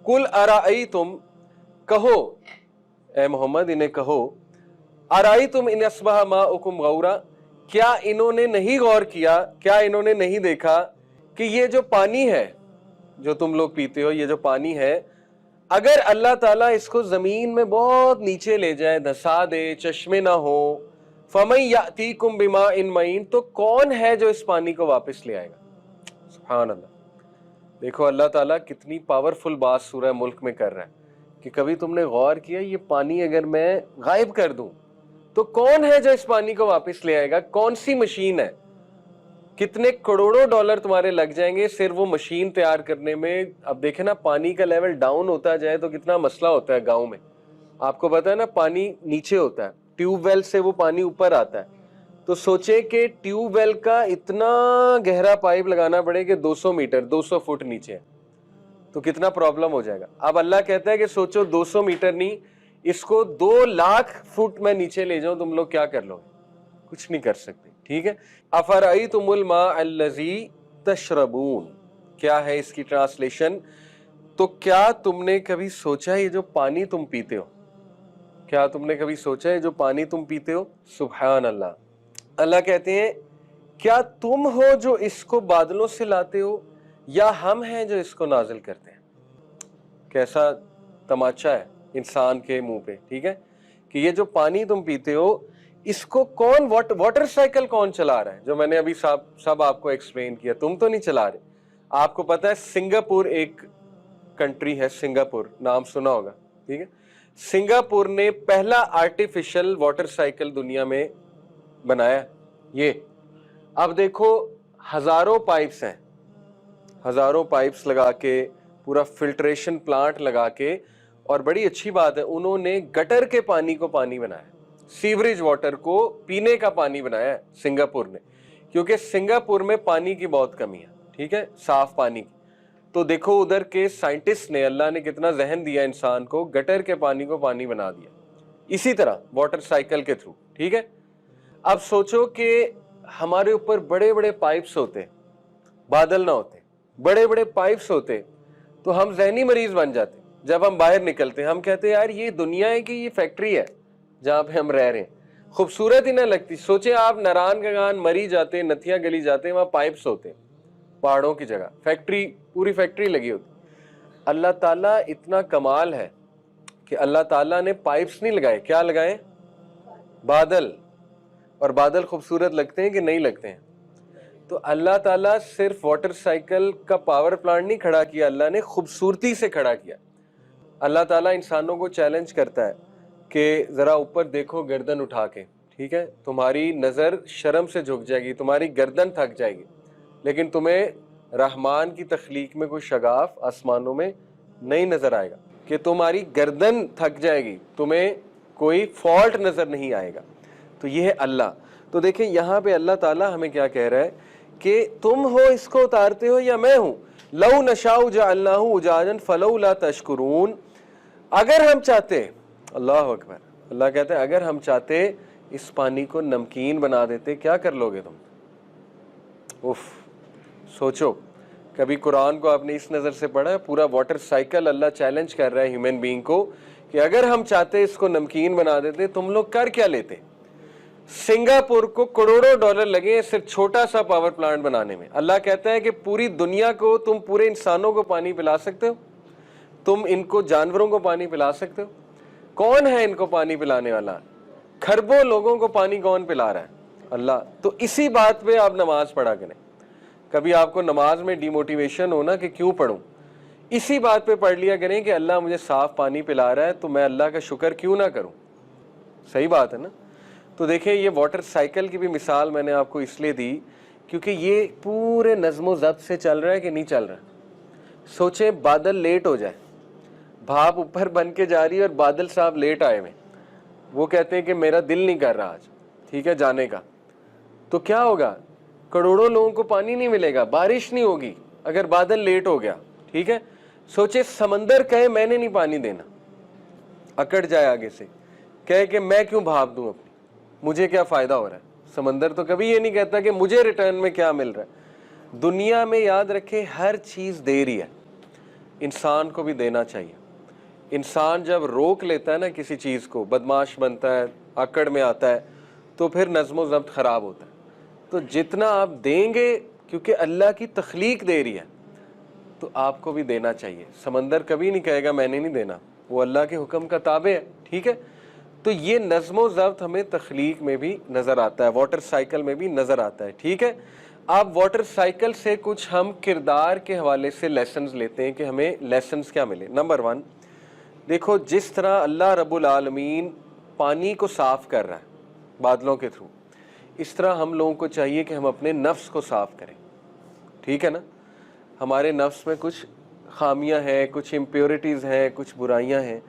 कुल अराईतुम, कहो ए मोहम्मद इन्हें कहो, अराईतुम इन अस्बह माउकुम गौरा, क्या इन्होंने नहीं गौर किया, क्या इन्होंने नहीं देखा कि ये जो पानी है जो तुम लोग पीते हो, ये जो पानी है, अगर अल्लाह ताला इसको जमीन में बहुत नीचे ले जाए, धंसा दे, चश्मे ना हो, फमन यातीकुम बिमा इन मईन, तो कौन है जो इस पानी को वापस ले आएगा। सुभान अल्लाह। देखो अल्लाह ताला कितनी पावरफुल बात सूरह मुल्क में कर रहा है कि कभी तुमने गौर किया ये पानी अगर मैं गायब कर दूं तो कौन है जो इस पानी को वापस ले आएगा, कौन सी मशीन है, कितने करोड़ों डॉलर तुम्हारे लग जाएंगे सिर्फ वो मशीन तैयार करने में। अब देखे ना पानी का लेवल डाउन होता जाए तो कितना मसला होता है गांव में। आपको पता है ना पानी नीचे होता है, ट्यूबवेल से वो पानी ऊपर आता है, तो सोचे कि ट्यूबवेल का इतना गहरा पाइप लगाना पड़े कि 200 मीटर 200 फुट नीचे है, तो कितना प्रॉब्लम हो जाएगा। अब अल्लाह कहता है कि सोचो 200 मीटर नहीं, इसको 2 लाख फुट में नीचे ले जाओ, तुम लोग क्या कर लोगे, कुछ नहीं कर सकते। ठीक है, अफराईतुमुल मा अल्लज़ी तशरबून, क्या है इसकी ट्रांसलेशन, तो क्या तुमने कभी सोचा ये जो पानी तुम पीते हो, क्या तुमने कभी सोचा है जो पानी तुम पीते हो। सुभान अल्लाह। अल्लाह कहते हैं क्या तुम हो जो इसको बादलों से लाते हो या हम हैं जो इसको नाजिल करते हैं। कैसा तमाचा है इंसान के मुंह पे, ठीक है, कि ये जो पानी तुम पीते हो इसको कौन वाटर साइकिल कौन चला रहा है, जो मैंने अभी सब आपको एक्सप्लेन किया, तुम तो नहीं चला रहे। आपको पता है सिंगापुर एक कंट्री है, सिंगापुर नाम सुना होगा, ठीक है, सिंगापुर ने पहला आर्टिफिशियल वाटर साइकिल दुनिया में बनाया ये। अब देखो हजारों पाइप्स हैं, हजारों पाइप्स लगा के, पूरा फिल्ट्रेशन प्लांट लगा के, और बड़ी अच्छी बात है उन्होंने गटर के पानी को पानी बनाया, सीवरेज वाटर को पीने का पानी बनाया है सिंगापुर ने, क्योंकि सिंगापुर में पानी की बहुत कमी है, ठीक है, साफ पानी की। तो देखो उधर के साइंटिस्ट ने, अल्लाह ने कितना जहन दिया इंसान को, गटर के पानी को पानी बना दिया, इसी तरह वाटर साइकिल के थ्रू। ठीक है, अब सोचो कि हमारे ऊपर बड़े बड़े पाइप्स होते, बादल ना होते, बड़े बड़े पाइप्स होते, तो हम जहनी मरीज बन जाते। जब हम बाहर निकलते हम कहते यार ये दुनिया है कि ये फैक्ट्री है जहां पे हम रह रहे हैं, खूबसूरत ही ना लगती। सोचे आप नारायण का गान मरी जाते, नथिया गली जाते, वहां पाइप्स होते पहाड़ों की जगह, फैक्ट्री, पूरी फैक्ट्री लगी होती। अल्लाह ताला इतना कमाल है कि अल्लाह ताला ने पाइप्स नहीं लगाए, क्या लगाए, बादल। और बादल खूबसूरत लगते हैं कि नहीं लगते हैं। तो अल्लाह ताला सिर्फ वाटर साइकिल का पावर प्लांट नहीं खड़ा किया, अल्लाह ने खूबसूरती से खड़ा किया। अल्लाह ताला इंसानों को चैलेंज करता है कि जरा ऊपर देखो गर्दन उठा के, ठीक है, तुम्हारी नजर शर्म से झुक जाएगी, तुम्हारी गर्दन थक जाएगी, लेकिन तुम्हें रहमान की तख्लीक में कोई शगाफ आसमानों में नहीं नजर आएगा कि तुम्हारी गर्दन थक जाएगी, तुम्हें कोई फॉल्ट नजर नहीं आएगा। तो ये है अल्लाह। तो देखें यहाँ पे अल्लाह ताला हमें क्या कह रहा है कि तुम हो इसको उतारते हो या मैं हूं। लौ नशाउ जअलनाहु उजाजन फलौला तशकुरून, अगर हम चाहते, अल्लाह अकबर, अल्लाह कहते हैं अगर हम चाहते इस पानी को नमकीन बना देते, क्या कर लोगे तुम। उफ, सोचो कभी कुरान को आपने इस नजर से पढ़ा है। पूरा वाटर साइकिल अल्लाह चैलेंज कर रहा है ह्यूमन बीइंग को कि अगर हम चाहते इसको नमकीन बना देते, तुम लोग कर क्या लेते। सिंगापुर को करोड़ों डॉलर लगे सिर्फ छोटा सा पावर प्लांट बनाने में। अल्लाह कहता है कि पूरी दुनिया को तुम, पूरे इंसानों को पानी पिला सकते हो, तुम इनको जानवरों को पानी पिला सकते हो। कौन है इनको पानी पिलाने वाला, खरबों लोगों को पानी कौन पिला रहा है, अल्लाह। तो इसी बात पे आप नमाज पढ़ा करें। कभी आपको नमाज में डिमोटिवेशन हो ना कि क्यों पढ़ूं, इसी बात पे पढ़ लिया करें कि अल्लाह मुझे साफ पानी पिला रहा है तो मैं अल्लाह का शुक्र क्यों ना करूं। सही बात है ना। तो देखिए ये वाटर साइकिल की भी मिसाल मैंने आपको इसलिए दी क्योंकि ये पूरे नज़्मो ज़ब्त से चल रहा है कि नहीं चल रहा। सोचे बादल लेट हो जाए, भाप ऊपर बन के जा रही है और बादल साहब लेट आए हुए, वो कहते हैं कि मेरा दिल नहीं कर रहा आज, ठीक है, जाने का, तो क्या होगा, करोड़ों लोगों को पानी नहीं मिलेगा, बारिश नहीं होगी अगर बादल लेट हो गया, ठीक है। सोचे समंदर कहे मैंने नहीं पानी देना, अकड़ जाए आगे से, कहे कि मैं क्यों भाप दूं अपनी, मुझे क्या फायदा हो रहा है। समंदर तो कभी ये नहीं कहता कि मुझे रिटर्न में क्या मिल रहा है। दुनिया में याद रखे हर चीज दे रही है, इंसान को भी देना चाहिए। इंसान जब रोक लेता है ना किसी चीज़ को, बदमाश बनता है, अकड़ में आता है, तो फिर नज़्म व ज़ब्त ख़राब होता है। तो जितना आप देंगे, क्योंकि अल्लाह की तख्लीक दे रही है, तो आपको भी देना चाहिए। समंदर कभी नहीं कहेगा मैंने नहीं देना, वो अल्लाह के हुक्म का ताबे है, ठीक है। तो ये नज़्म व ज़ब्त हमें तख्लीक में भी नज़र आता है, वाटर साइकिल में भी नज़र आता है, ठीक है। आप वाटर साइकिल से कुछ हम किरदार के हवाले से लेसन्स लेते हैं कि हमें लेसन्स क्या मिले। नंबर 1, देखो जिस तरह अल्लाह रब्बुल आलमीन पानी को साफ़ कर रहा है बादलों के थ्रू, इस तरह हम लोगों को चाहिए कि हम अपने नफ्स को साफ़ करें, ठीक है ना। हमारे नफ्स में कुछ खामियां हैं, कुछ इम्प्योरिटीज़ हैं, कुछ बुराइयां हैं,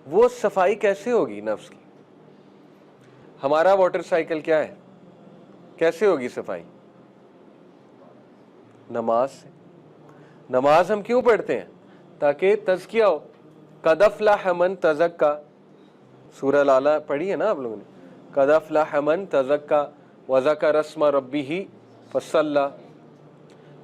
वो सफाई कैसे होगी नफ्स की? हमारा वाटर साइकिल क्या है, कैसे होगी सफाई? नमाज से। नमाज हम क्यों पढ़ते हैं? ताकि तज़किया हो। क़द अफ़लह मन तज़क्का, सूरह लाला पढ़ी है ना आप लोगों ने, क़द अफ़लह मन तज़क्का व ज़करा अस्मा रब्बिही फ़सल्ला।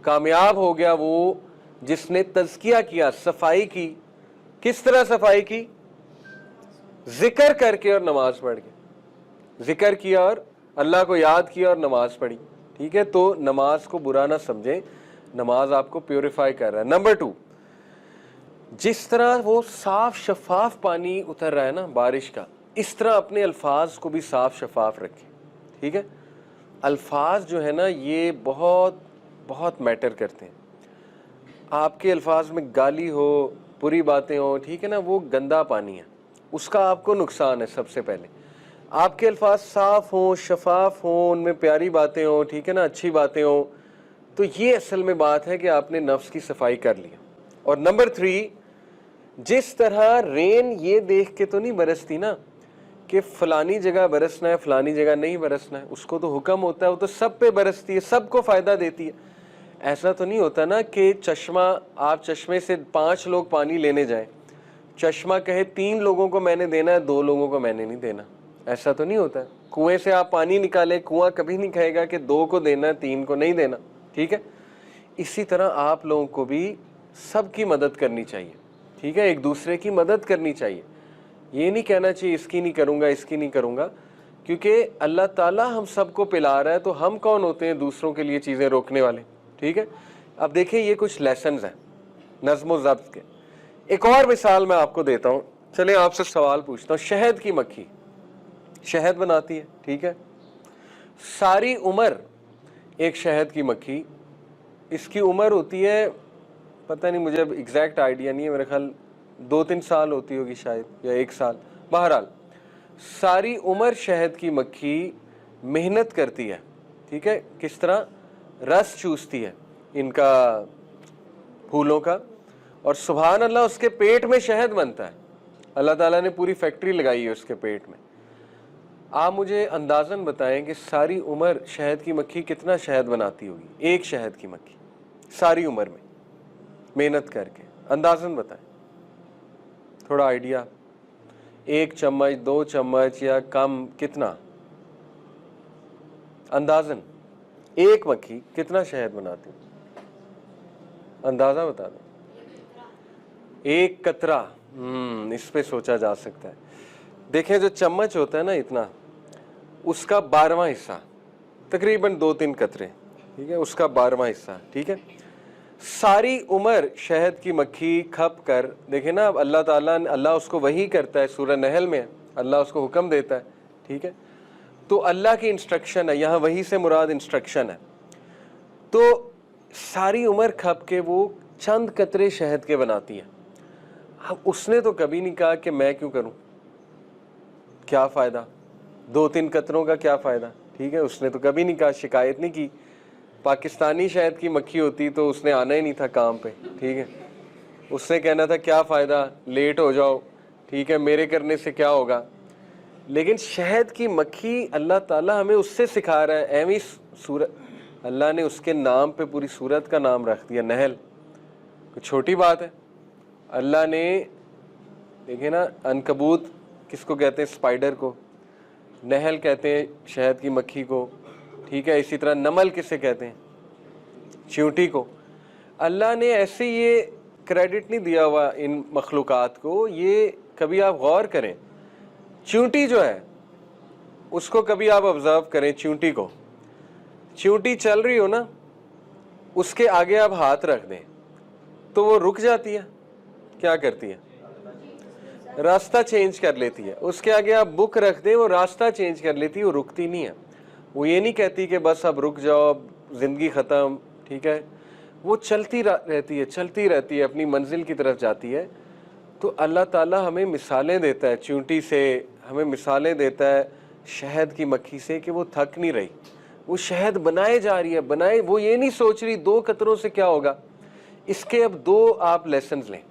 कामयाब हो गया वो जिसने तज़किया किया, सफाई की। किस तरह सफाई की? जिक्र करके और नमाज पढ़ के। जिक्र किया और अल्लाह को याद किया और नमाज पढ़ी, ठीक है। तो नमाज को बुरा ना समझें, नमाज आपको प्योरीफाई कर रहा है। नंबर 2, जिस तरह वो साफ शफाफ पानी उतर रहा है ना बारिश का, इस तरह अपने अल्फाज को भी साफ शफाफ रखें, ठीक है। अल्फाज जो है ना ये बहुत बहुत मैटर करते हैं। आपके अल्फाज में गाली हो, बुरी बातें हो, ठीक है ना, वो गंदा पानी है, उसका आपको नुकसान है। सबसे पहले आपके अल्फाज साफ हों, शफाफ हों, उनमें प्यारी बातें हों, ठीक है ना, अच्छी बातें हों, तो ये असल में बात है कि आपने नफ्स की सफाई कर लिया। और नंबर 3, जिस तरह रेन ये देख के तो नहीं बरसती ना कि फलानी जगह बरसना है, फलानी जगह नहीं बरसना है, उसको तो हुक्म होता है, वो तो सब पे बरसती है, सबको फ़ायदा देती है। ऐसा तो नहीं होता ना कि चश्मा, आप चश्मे से 5 लोग पानी लेने जाएं, चश्मा कहे 3 लोगों को मैंने देना है, 2 लोगों को मैंने नहीं देना, ऐसा तो नहीं होता है। कुएं से आप पानी निकालें, कुआं कभी नहीं कहेगा कि 2 को देना है, 3 को नहीं देना, ठीक है। इसी तरह आप लोगों को भी सबकी मदद करनी चाहिए, ठीक है, एक दूसरे की मदद करनी चाहिए। ये नहीं कहना चाहिए इसकी नहीं करूँगा, इसकी नहीं करूँगा, क्योंकि अल्लाह ताला हम सबको पिला रहा है, तो हम कौन होते हैं दूसरों के लिए चीज़ें रोकने वाले, ठीक है। अब देखिए ये कुछ लेसन्स हैं नज़्म व ज़ब्त के। एक और मिसाल मैं आपको देता हूँ। चलिए आपसे सवाल पूछता हूँ। शहद की मक्खी शहद बनाती है, ठीक है। सारी उम्र एक शहद की मक्खी, इसकी उम्र होती है, पता नहीं, मुझे अब एग्जैक्ट आइडिया नहीं है, मेरे ख्याल 2-3 साल होती होगी शायद, या 1 साल। बहरहाल सारी उम्र शहद की मक्खी मेहनत करती है, ठीक है। किस तरह? रस चूसती है इनका, फूलों का, और सुभान अल्लाह उसके पेट में शहद बनता है। अल्लाह ताला ने पूरी फैक्ट्री लगाई है उसके पेट में। आप मुझे अंदाज़न बताएं कि सारी उम्र शहद की मक्खी कितना शहद बनाती होगी? एक शहद की मक्खी सारी उम्र में मेहनत करके, अंदाज़न बताएं, थोड़ा आइडिया। 1 चम्मच, 2 चम्मच या कम, कितना अंदाज़न? एक मक्खी कितना शहद बनाती है? अंदाज़ा बता दो। 1 कतरा। इस पे सोचा जा सकता है। देखें जो चम्मच होता है ना इतना, उसका 12वां हिस्सा, तकरीबन 2-3 कतरे, ठीक है, उसका 12वां हिस्सा, ठीक है। सारी उम्र शहद की मक्खी खप कर, देखें ना, अब अल्लाह उसको वही करता है, सूरह नहल में अल्लाह उसको हुक्म देता है, ठीक है। तो अल्लाह की इंस्ट्रक्शन है, यहाँ वही से मुराद इंस्ट्रक्शन है। तो सारी उम्र खप के वो चंद कतरे शहद के बनाती है। अब उसने तो कभी नहीं कहा कि मैं क्यों करूं, क्या फ़ायदा, 2-3 कतरों का क्या फ़ायदा, ठीक है। उसने तो कभी नहीं कहा, शिकायत नहीं की। पाकिस्तानी शहद की मक्खी होती तो उसने आना ही नहीं था काम पे, ठीक है। उसने कहना था क्या फ़ायदा, लेट हो जाओ, ठीक है, मेरे करने से क्या होगा। लेकिन शहद की मक्खी, अल्लाह ताला हमें उससे सिखा रहा है। एवं सूरत, अल्लाह ने उसके नाम पे पूरी सूरत का नाम रख दिया, नहल। कोई छोटी बात है? अल्लाह ने, देखिए ना, अनकबूत किसको कहते हैं? स्पाइडर को। नहल कहते हैं शहद की मक्खी को, ठीक है। इसी तरह नमल किसे कहते हैं? चींटी को। अल्लाह ने ऐसे ये क्रेडिट नहीं दिया हुआ इन मखलूक़ात को। ये कभी आप गौर करें, चींटी जो है उसको कभी आप ऑब्जर्व करें, चींटी को, चींटी चल रही हो ना, उसके आगे आप हाथ रख दें तो वो रुक जाती है, क्या करती है? रास्ता चेंज कर लेती है। उसके आगे आप बुक रख दें, वो रास्ता चेंज कर लेती है, वो रुकती नहीं है। वो ये नहीं कहती कि बस अब रुक जाओ, अब ज़िंदगी ख़त्म, ठीक है। वो चलती रहती है, चलती रहती है, अपनी मंजिल की तरफ जाती है। तो अल्लाह ताला हमें मिसालें देता है चींटी से, हमें मिसालें देता है शहद की मक्खी से कि वो थक नहीं रही, वो शहद बनाए जा रही है, बनाए, वो ये नहीं सोच रही 2 कतरों से क्या होगा। इसके अब 2 आप लेसन्स लें।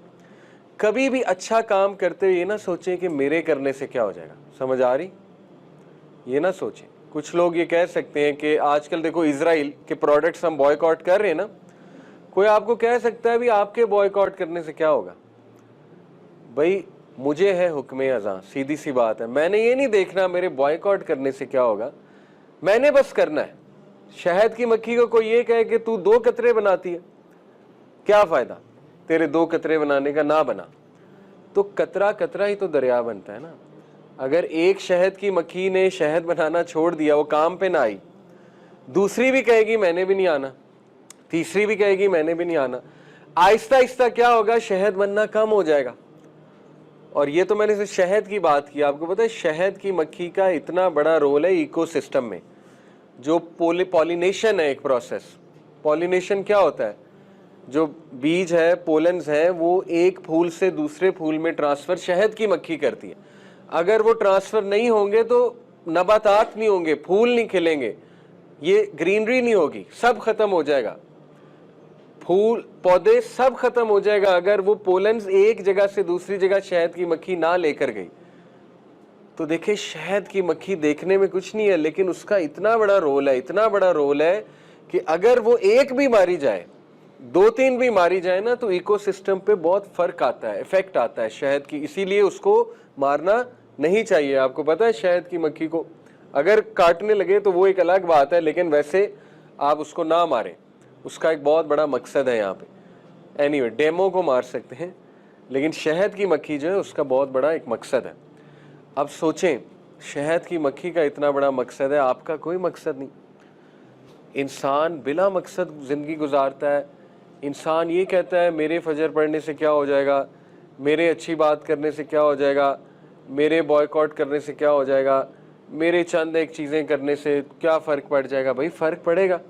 कभी भी अच्छा काम करते हुए ये ना सोचें कि मेरे करने से क्या हो जाएगा, समझ आ रही? ये ना सोचें। कुछ लोग ये कह सकते हैं कि आजकल देखो इजराइल के प्रोडक्ट्स हम बॉयकॉट कर रहे हैं ना, कोई आपको कह सकता है भी आपके बॉयकॉट करने से क्या होगा। भाई मुझे है हुक्म अज़ां, सीधी सी बात है, मैंने ये नहीं देखना मेरे बॉयकॉट करने से क्या होगा, मैंने बस करना है। शहद की मक्खी को कोई ये कहे कि तू 2 कतरे बनाती है, क्या फ़ायदा तेरे 2 कतरे बनाने का, ना बना। तो कतरा कतरा ही तो दरिया बनता है ना। अगर एक शहद की मक्खी ने शहद बनाना छोड़ दिया, वो काम पे ना आई, दूसरी भी कहेगी मैंने भी नहीं आना, तीसरी भी कहेगी मैंने भी नहीं आना, आहिस्ता आहिस्ता क्या होगा, शहद बनना कम हो जाएगा। और ये तो मैंने सिर्फ शहद की बात की, आपको पता है शहद की मक्खी का इतना बड़ा रोल है इकोसिस्टम में। जो पॉलिनेशन है एक प्रोसेस, पॉलिनेशन क्या होता है, जो बीज है, पोलन्स है, वो एक फूल से दूसरे फूल में ट्रांसफर शहद की मक्खी करती है। अगर वो ट्रांसफर नहीं होंगे तो नबातात नहीं होंगे, फूल नहीं खिलेंगे, ये ग्रीनरी नहीं होगी, सब खत्म हो जाएगा, फूल पौधे सब खत्म हो जाएगा अगर वो पोलन्स एक जगह से दूसरी जगह शहद की मक्खी ना लेकर गई। तो देखिए शहद की मक्खी देखने में कुछ नहीं है, लेकिन उसका इतना बड़ा रोल है, इतना बड़ा रोल है कि अगर वो एक भी मारी जाए, 2-3 भी मारी जाए ना, तो इकोसिस्टम पे बहुत फर्क आता है, इफेक्ट आता है शहद की। इसीलिए उसको मारना नहीं चाहिए। आपको पता है शहद की मक्खी को अगर काटने लगे तो वो एक अलग बात है, लेकिन वैसे आप उसको ना मारें, उसका एक बहुत बड़ा मकसद है यहाँ पे। एनीवे डेमो को मार सकते हैं, लेकिन शहद की मक्खी जो है उसका बहुत बड़ा एक मकसद है। अब सोचें, शहद की मक्खी का इतना बड़ा मकसद है, आपका कोई मकसद नहीं। इंसान बिला मकसद ज़िंदगी गुजारता है। इंसान ये कहता है मेरे फजर पढ़ने से क्या हो जाएगा, मेरे अच्छी बात करने से क्या हो जाएगा, मेरे बॉयकॉट करने से क्या हो जाएगा, मेरे चंद एक चीज़ें करने से क्या फ़र्क पड़ जाएगा। भाई फ़र्क पड़ेगा।